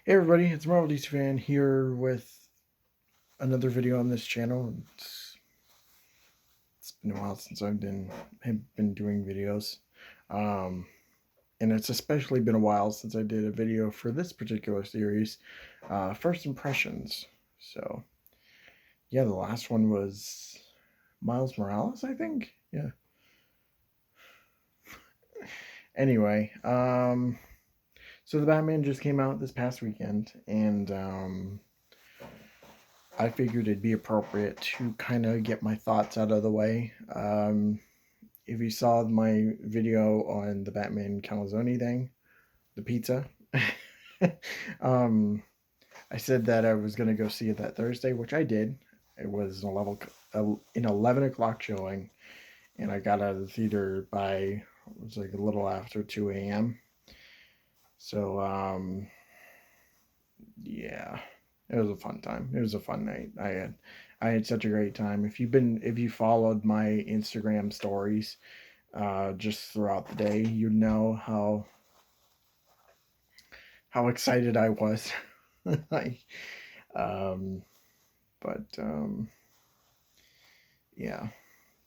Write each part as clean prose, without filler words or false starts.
Hey everybody, it's Marvel DC Fan here with another video on this channel. It's been a while since have been doing videos, um, and it's especially been a while since I did a video for this particular series, First Impressions. So yeah, the last one was Miles Morales, I think. Yeah. Anyway, so the Batman just came out this past weekend, and I figured it'd be appropriate to kind of get my thoughts out of the way. If you saw my video on the Batman calzone thing, the pizza, um, I said that I was going to go see it that Thursday, which I did. It was an 11 o'clock showing, and I got out of the theater by, it was like a little after 2 a.m. So, yeah, it was a fun time. It was a fun night. I had such a great time. If you followed my Instagram stories just throughout the day, you know how excited I was. I, um, but yeah,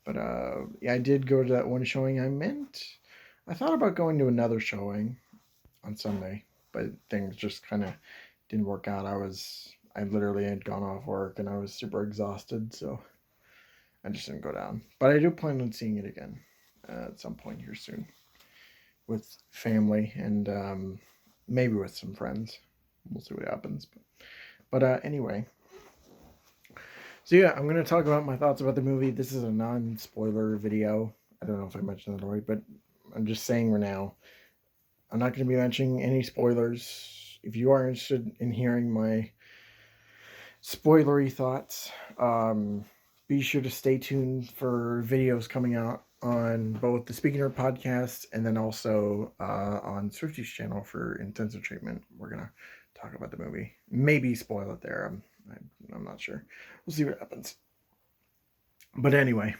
yeah, I did go to that one showing. I thought about going to another showing on Sunday, but things just kind of didn't work out. I literally had gone off work and I was super exhausted, so I just didn't go down. But I do plan on seeing it again at some point here soon with family and maybe with some friends. We'll see what happens. But anyway, so yeah, I'm going to talk about my thoughts about the movie. This is a non-spoiler video. I don't know if I mentioned that already, but I'm just saying right now, I'm not going to be mentioning any spoilers. If you are interested in hearing my spoilery thoughts, be sure to stay tuned for videos coming out on both the Speaking Nerd podcast and then also on Swifty's channel for intensive treatment. We're gonna talk about the movie, maybe spoil it there. I'm not sure. We'll see what happens. But anyway,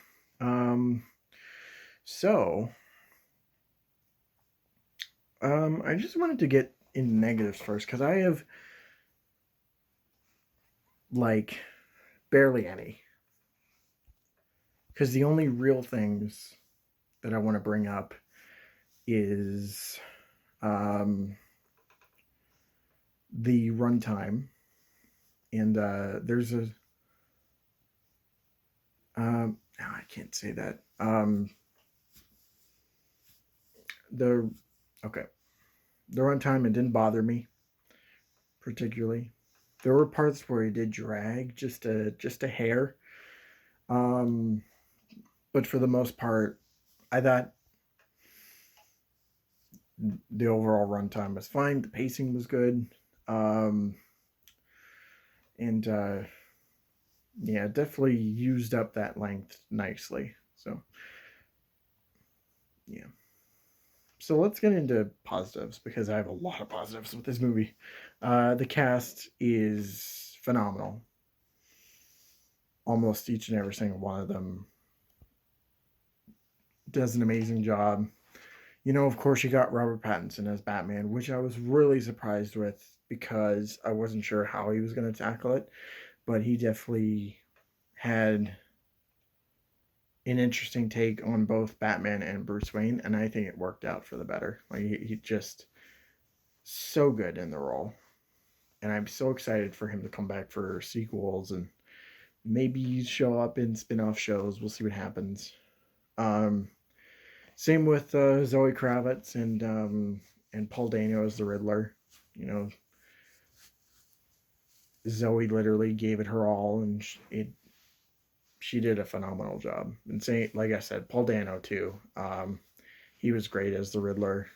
so I just wanted to get into negatives first because I have like barely any. Because the only real things that I want to bring up is the runtime, and there's a no, I can't say that. The okay, the runtime, it didn't bother me particularly. There were parts where it did drag just a hair, um, but for the most part, I thought the overall runtime was fine. The pacing was good, um, and yeah, definitely used up that length nicely. So yeah. So let's get into positives because I have a lot of positives with this movie. The cast is phenomenal. Almost each and every single one of them does an amazing job. You know, of course, you got Robert Pattinson as Batman, which I was really surprised with because I wasn't sure how he was going to tackle it, but he definitely had an interesting take on both Batman and Bruce Wayne, and I think it worked out for the better. Like he just so good in the role, and I'm so excited for him to come back for sequels and maybe show up in spin-off shows. We'll see what happens. Um, Same with Zoe Kravitz and Paul Dano as the Riddler. You know, Zoe literally gave it her all, and she did a phenomenal job. And say, like I said, Paul Dano too. He was great as the Riddler.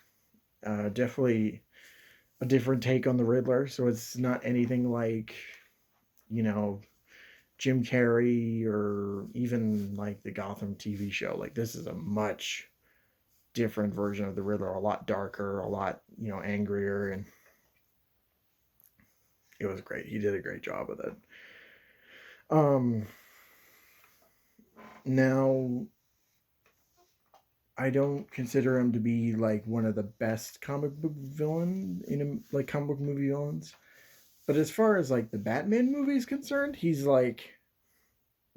Definitely a different take on the Riddler, so it's not anything like, you know, Jim Carrey or even like the Gotham TV show. Like this is a much different version of the Riddler, a lot darker, a lot, angrier, and it was great. He did a great job with it. Um Now I don't consider him to be like one of the best comic book villain in like comic book movie villains. But as far as like the Batman movie is concerned, he's like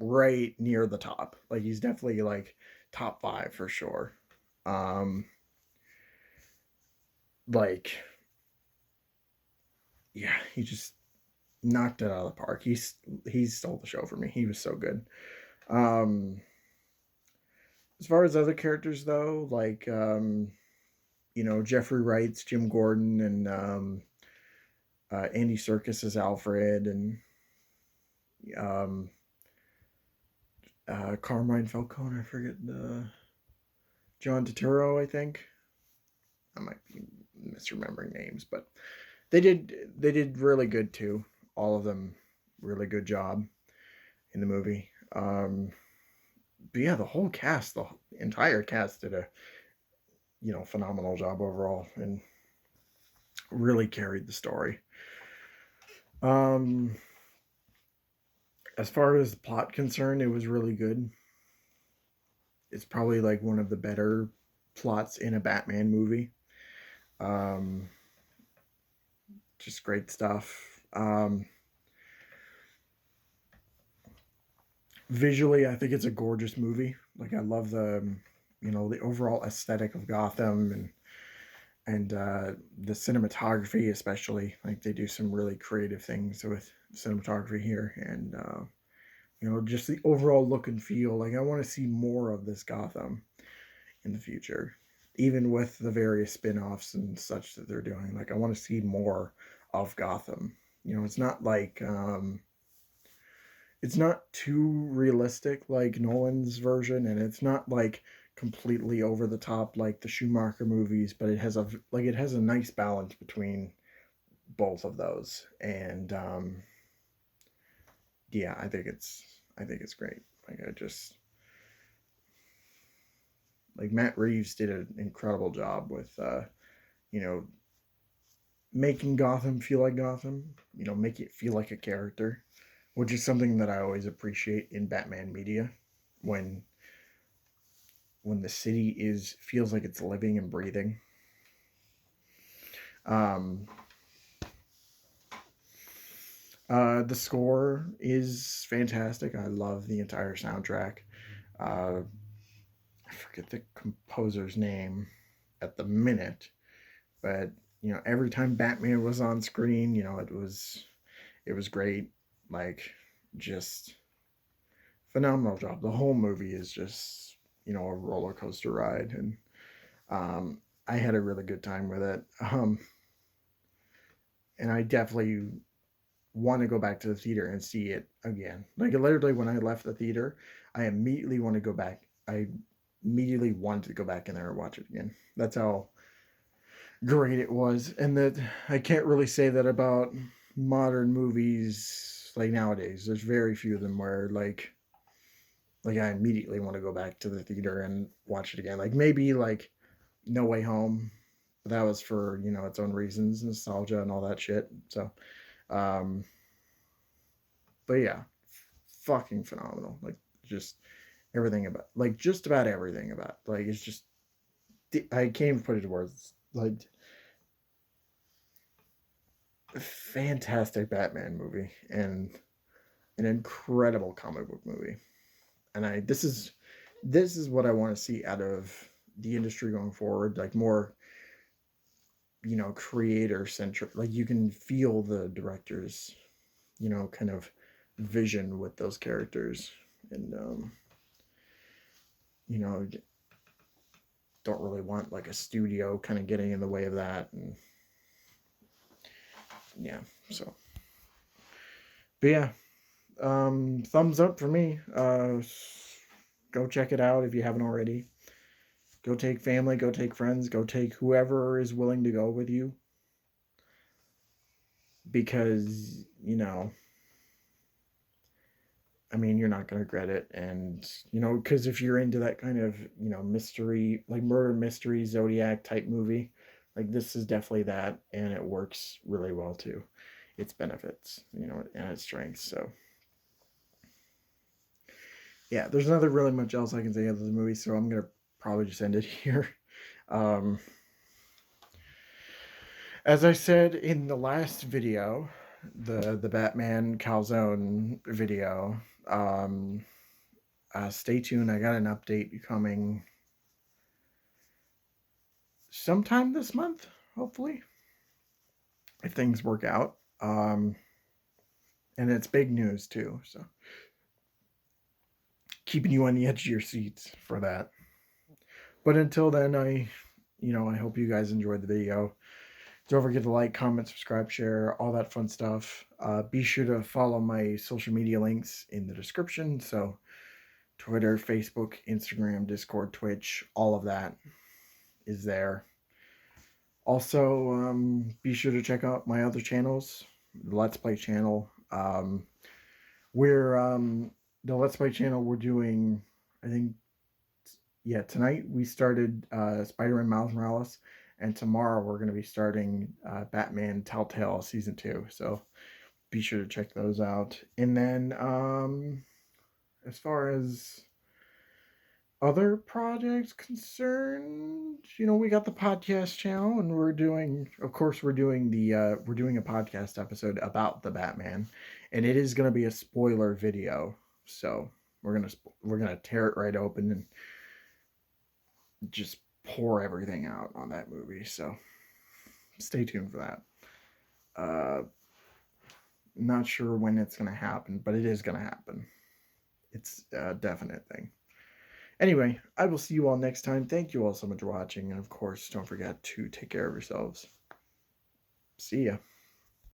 right near the top. Like he's definitely like top 5 for sure. Um like yeah, he just knocked it out of the park. He stole the show for me. He was so good. Um as far as other characters though, like Jeffrey Wright's Jim Gordon and Andy Serkis as Alfred and um Carmine Falcone, I forget John Turturro, I think. I might be misremembering names, but they did really good too. All of them really good job in the movie. But yeah, the whole cast, the entire cast did a phenomenal job overall and really carried the story. Um, as far as the plot concerned, it was really good. It's probably like one of the better plots in a Batman movie. Um, just great stuff. Visually, I think it's a gorgeous movie. Like I love the overall aesthetic of Gotham and the cinematography, especially. Like they do some really creative things with cinematography here, and just the overall look and feel. Like I want to see more of this Gotham in the future, even with the various spin-offs and such that they're doing. Like I want to see more of Gotham. It's not like it's not too realistic like Nolan's version, and it's not like completely over the top like the Schumacher movies, but it has a nice balance between both of those. And yeah, I think it's great. Like I just like Matt Reeves did an incredible job with you know making Gotham feel like Gotham, make it feel like a character, which is something that I always appreciate in Batman media when the city is feels like it's living and breathing. Um, the score is fantastic. I love the entire soundtrack. Uh, I forget the composer's name at the minute, but every time Batman was on screen, it was great. Like just phenomenal job. The whole movie is just a roller coaster ride, and um, I had a really good time with it. And I definitely want to go back to the theater and see it again. Like literally, when I left the theater, I immediately want to go back. I immediately wanted to go back in there and watch it again. That's how great it was, and that I can't really say that about modern movies like nowadays. There's very few of them where like I immediately want to go back to the theater and watch it again. Like maybe like No Way Home, but that was for its own reasons, nostalgia and all that shit. So, um, but yeah, fucking phenomenal. Like just everything about like just about everything about like it's just I can't even put it to words. Like fantastic Batman movie and an incredible comic book movie. And this is what I want to see out of the industry going forward. Like more creator centric. Like you can feel the director's kind of vision with those characters, and you know don't really want like a studio kind of getting in the way of that. And yeah, so but yeah, thumbs up for me. Go check it out if you haven't already. Go take family, go take friends, go take whoever is willing to go with you, because I mean, you're not going to regret it. And, because if you're into that kind of, mystery, like murder mystery, Zodiac type movie, like this is definitely that. And it works really well too. Its benefits, and its strengths. So, yeah, there's nothing really much else I can say other than the movie. So I'm going to probably just end it here. Um, as I said in the last video, the Batman calzone video. Stay tuned. I got an update coming sometime this month, hopefully, if things work out. And it's big news too, so keeping you on the edge of your seats for that. But until then, I hope you guys enjoyed the video. Don't forget to like, comment, subscribe, share, all that fun stuff. Be sure to follow my social media links in the description. So Twitter, Facebook, Instagram, Discord, Twitch, all of that is there. Also, be sure to check out my other channels, the Let's Play channel. The Let's Play channel we're doing, I think, yeah, tonight we started Spider-Man Miles Morales, and tomorrow we're going to be starting Batman Telltale Season 2. So be sure to check those out. And then as far as other projects concerned, we got the podcast channel, and we're doing a podcast episode about the Batman, and it is going to be a spoiler video. So we're gonna tear it right open and just pour everything out on that movie. So stay tuned for that. Not sure when it's going to happen, but it is going to happen. It's a definite thing. Anyway, I will see you all next time. Thank you all so much for watching. And of course, don't forget to take care of yourselves. See ya.